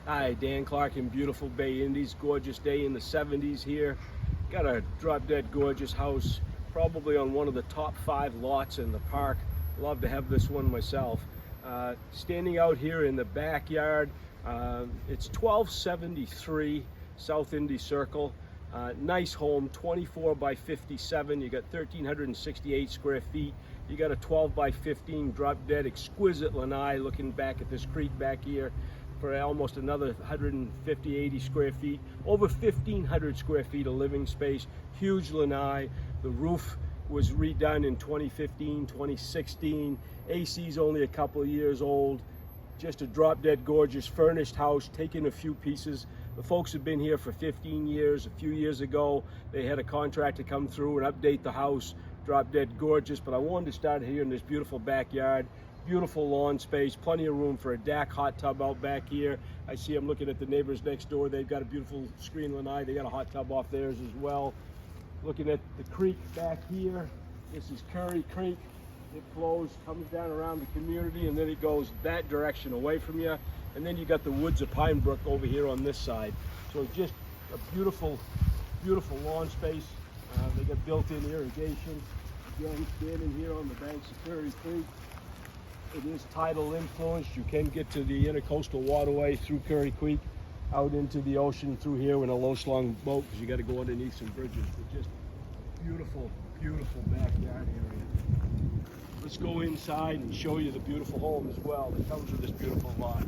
Hi, Dan Clark in beautiful Bay Indies. Gorgeous day in the 70s here. Got a drop dead gorgeous house, probably on one of the top 5 lots in the park. Love to have this one myself. Standing out here in the backyard, it's 1273 South Indy Circle. Nice home, 24 by 57. You got 1,368 square feet. You got a 12 by 15 drop dead exquisite lanai looking back at this creek back here for almost another 150, 80 square feet. Over 1,500 square feet of living space. Huge lanai. The roof was redone in 2015, 2016. AC's only a couple of years old. Just a drop dead gorgeous furnished house, taking a few pieces. The folks have been here for 15 years. A few years ago, they had a contractor come through and update the house. Drop dead gorgeous, but I wanted to start here in this beautiful backyard. Beautiful lawn space, plenty of room for a deck, hot tub out back here. I see I'm looking at the neighbors next door. They've got a beautiful screen lanai. They got a hot tub off theirs as well. Looking at the creek back here. This is Curry Creek. It flows, comes down around the community, and then it goes that direction away from you. And then you got the woods of Pine Brook over here on this side. So just a beautiful, beautiful lawn space. They got built-in irrigation. Again, standing here on the banks of Curry Creek. It is tidal influenced. You can get to the intercoastal waterway through Curry Creek, out into the ocean through here in a low-slung boat, because you got to go underneath some bridges. But just beautiful, beautiful backyard area. Let's go inside and show you the beautiful home as well that comes with this beautiful lot.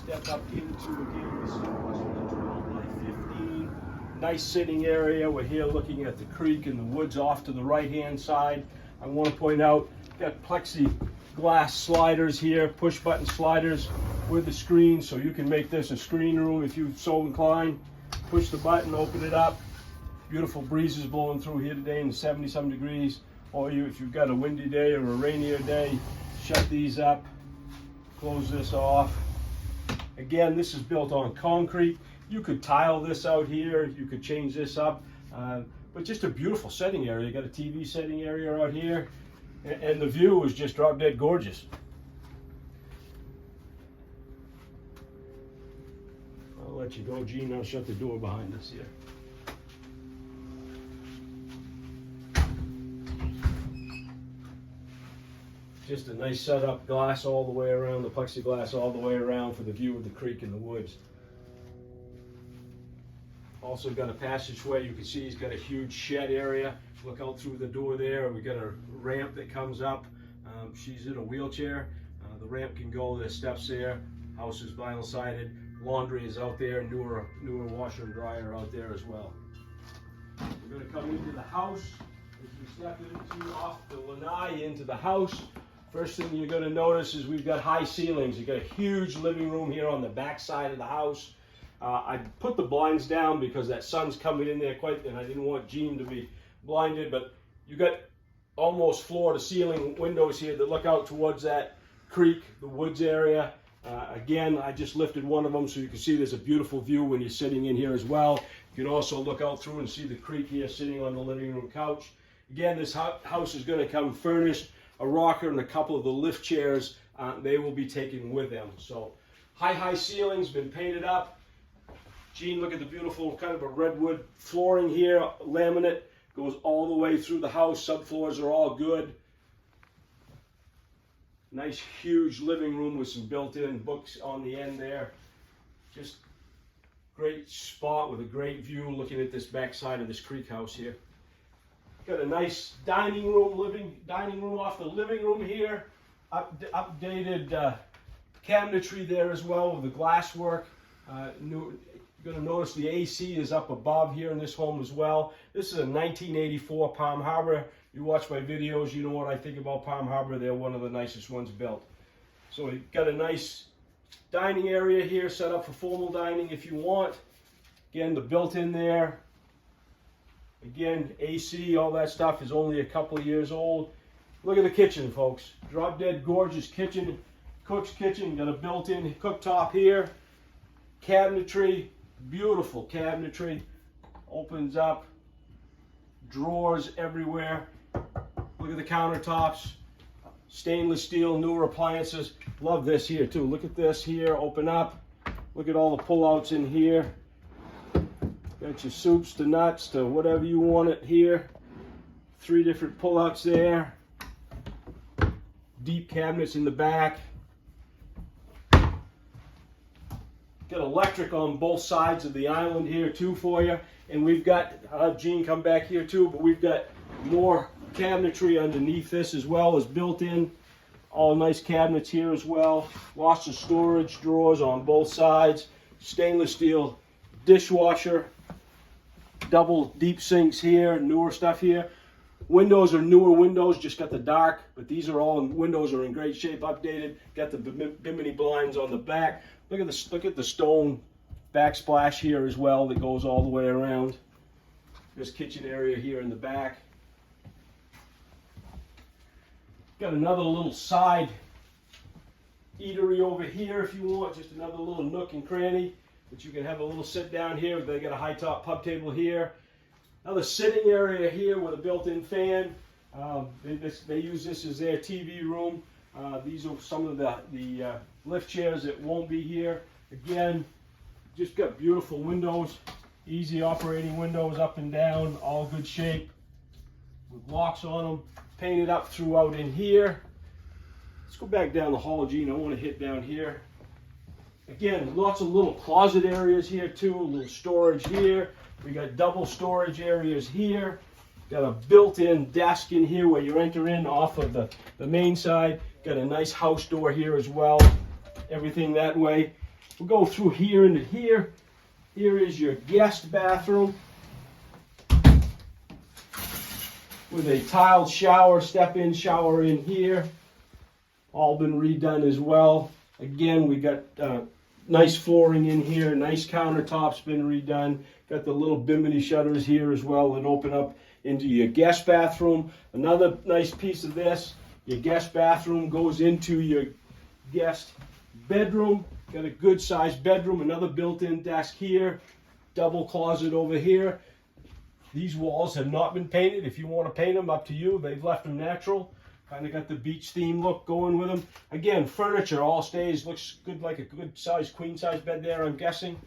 Step up into, again, this is a 12 by 15. Nice sitting area. We're here looking at the creek and the woods off to the right-hand side. I want to point out, got plexiglass sliders here, push button sliders with the screen, so you can make this a screen room if you so inclined. Push the button, open it up. Beautiful breezes blowing through here today in 70-some degrees. Or if you've got a windy day or a rainier day, shut these up, close this off. Again, this is built on concrete. You could tile this out here. You could change this up. But just a beautiful setting area. You got a TV setting area out here. And the view is just drop dead gorgeous. I'll let you go, Gene. I'll shut the door behind us here. Just a nice setup, glass all the way around, the plexiglass all the way around for the view of the creek and the woods. Also got a passageway. You can see he's got a huge shed area. Look out through the door there. We got a ramp that comes up. She's in a wheelchair. The ramp can go, there's steps there. House is vinyl sided. Laundry is out there. Newer washer and dryer out there as well. We're going to come into the house. As we step into off the lanai into the house, first thing you're going to notice is we've got high ceilings. You've got a huge living room here on the back side of the house. I put the blinds down because that sun's coming in there quite, and I didn't want Gene to be blinded, but you got almost floor to ceiling windows here that look out towards that creek, the woods area. Again, I just lifted one of them so you can see there's a beautiful view when you're sitting in here as well. You can also look out through and see the creek here sitting on the living room couch. Again, this house is going to come furnished, a rocker and a couple of the lift chairs. They will be taken with them. So high ceilings, been painted up. Gene, look at the beautiful kind of a redwood flooring here, laminate, goes all the way through the house. Subfloors are all good. Nice huge living room with some built-in books on the end there. Just great spot with a great view looking at this back side of this creek house here. Got a nice dining room off the living room here. Updated cabinetry there as well with the glasswork. You're going to notice the AC is up above here in this home as well. This is a 1984 Palm Harbor. You watch my videos, you know what I think about Palm Harbor. They're one of the nicest ones built. So we've got a nice dining area here set up for formal dining if you want. Again, the built-in there. Again, AC, all that stuff is only a couple of years old. Look at the kitchen, folks. Drop dead gorgeous kitchen, cook's kitchen. Got a built-in cooktop here. Cabinetry, beautiful cabinetry. opens up, drawers everywhere. Look at the countertops, stainless steel, newer appliances. Love this here too. Look at this here, open up. Look at all the pullouts in here. Got your soups to nuts to whatever you want it here. 3 different pullouts there. Deep cabinets in the back. Got electric on both sides of the island here too for you. And we've got, I'll have Gene come back here too, but we've got more cabinetry underneath this as well as built in. All nice cabinets here as well. Lots of storage drawers on both sides. Stainless steel dishwasher. Double deep sinks here, newer stuff here. Windows are newer windows, just got the dark, but these are all windows are in great shape, updated. Got the bimini blinds on the back. Look at the stone backsplash here as well that goes all the way around. This kitchen area here in the back. Got another little side eatery over here if you want, just another little nook and cranny. But you can have a little sit down here. They got a high top pub table here. Another sitting area here with a built-in fan. They use this as their TV room. These are some of the lift chairs that won't be here. Again, just got beautiful windows, easy operating windows up and down, all good shape with locks on them. Painted up throughout in here. Let's go back down the hall, Gene. I want to hit down here. Again, lots of little closet areas here too, a little storage here. We got double storage areas here. Got a built-in desk in here where you enter in off of the main side. Got a nice house door here as well. Everything that way. We'll go through here into here. Here is your guest bathroom with a tiled shower, step-in shower in here. All been redone as well. Again, we got nice flooring in here, nice countertops been redone. Got the little bimini shutters here as well that open up into your guest bathroom. Another nice piece of this, your guest bathroom goes into your guest bedroom. Got a good sized bedroom, another built-in desk here, double closet over here. These walls have not been painted. If you want to paint them, up to you. They've left them natural. Kind of got the beach theme look going with them. Again, furniture all stays, looks good, like a good size queen size bed there, I'm guessing.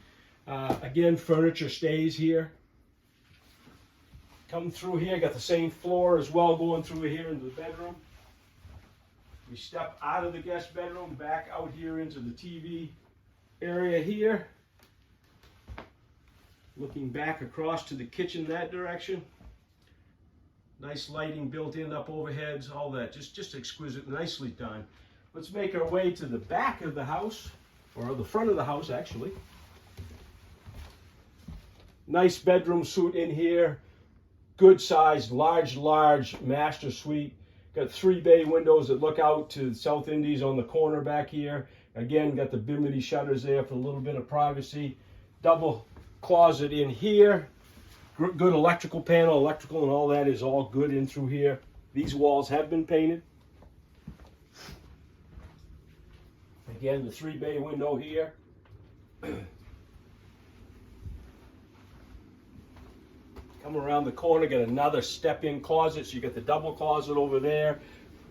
Again, furniture stays here. Come through here, got the same floor as well going through here into the bedroom. We step out of the guest bedroom, back out here into the TV area here. Looking back across to the kitchen that direction. Nice lighting built in, up overheads, all that. Just exquisite, nicely done. Let's make our way to the back of the house, or the front of the house actually. Nice bedroom suite in here. Good sized, large master suite. Got 3 bay windows that look out to the South Indies on the corner back here. Again, got the bimini shutters there for a little bit of privacy. Double closet in here. Good electrical panel, electrical and all that is all good in through here. These walls have been painted. Again, the 3 bay window here. Come around the corner, get another step-in closet. So you got the double closet over there.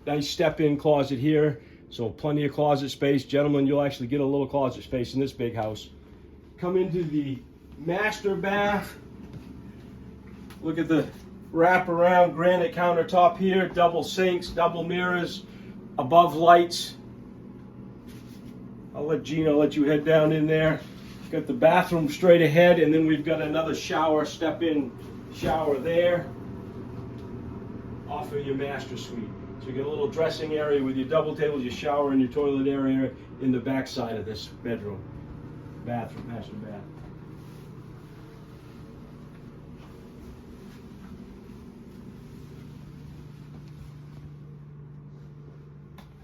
Nice step-in closet here. So plenty of closet space. Gentlemen, you'll actually get a little closet space in this big house. Come into the master bath. Look at the wraparound granite countertop here. Double sinks, double mirrors, above lights. I'll let you head down in there. Got the bathroom straight ahead, and then we've got another shower, step-in shower there off of your master suite. So you get a little dressing area with your double tables, your shower, and your toilet area in the back side of this bedroom, bathroom, master bath.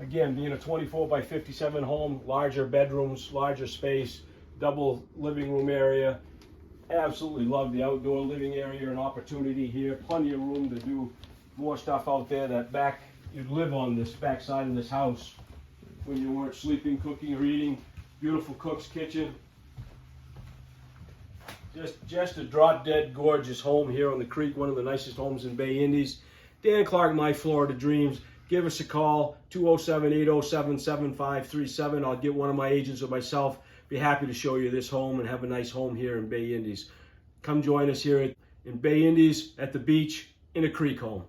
Again, being a 24 by 57 home, larger bedrooms, larger space, double living room area. Absolutely love the outdoor living area and opportunity here. Plenty of room to do more stuff out there. That back, you'd live on this back side of this house when you weren't sleeping, cooking, or eating. Beautiful cook's kitchen. Just a drop-dead gorgeous home here on the creek, one of the nicest homes in Bay Indies. Dan Clark, My Florida Dreams. Give us a call, 207-807-7537. I'll get one of my agents or myself. Be happy to show you this home and have a nice home here in Bay Indies. Come join us here in Bay Indies at the beach in a creek home.